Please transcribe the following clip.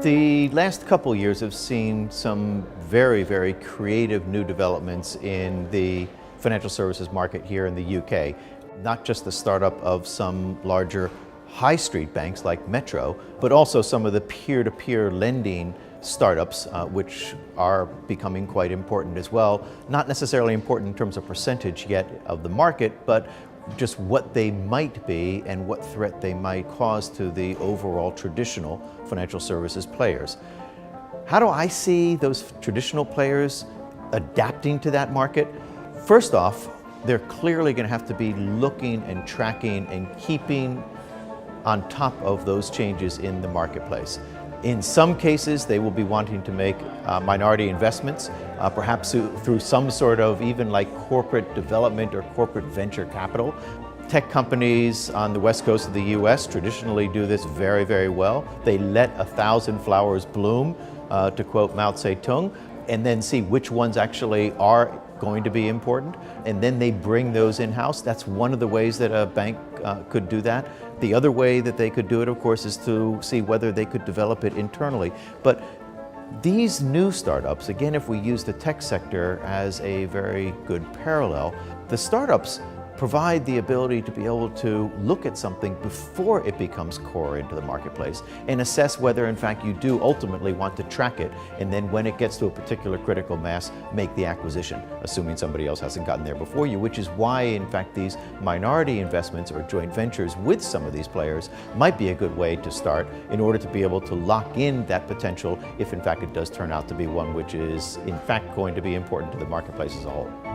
The last couple years have seen some very, very creative new developments in the financial services market here in the UK. Not just the startup of some larger high street banks like Metro, but also some of the peer-to-peer lending startups, which are becoming quite important as well. Not necessarily important in terms of percentage yet of the market, but just what they might be and what threat they might cause to the overall traditional financial services players. How do I see those traditional players adapting to that market? First off, they're clearly going to have to be looking and tracking and keeping on top of those changes in the marketplace. In some cases, they will be wanting to make minority investments, perhaps through some sort of even like corporate development or corporate venture capital. Tech companies on the west coast of the US traditionally do this very, very well. They let 1,000 flowers bloom, to quote Mao Zedong, and then see which ones actually are going to be important, and then they bring those in-house. That's one of the ways that a bank could do that. The other way that they could do it, of course, is to see whether they could develop it internally. But these new startups, again, if we use the tech sector as a very good parallel, the startups provide the ability to be able to look at something before it becomes core into the marketplace and assess whether in fact you do ultimately want to track it, and then when it gets to a particular critical mass, make the acquisition, assuming somebody else hasn't gotten there before you, which is why in fact these minority investments or joint ventures with some of these players might be a good way to start in order to be able to lock in that potential if in fact it does turn out to be one which is in fact going to be important to the marketplace as a whole.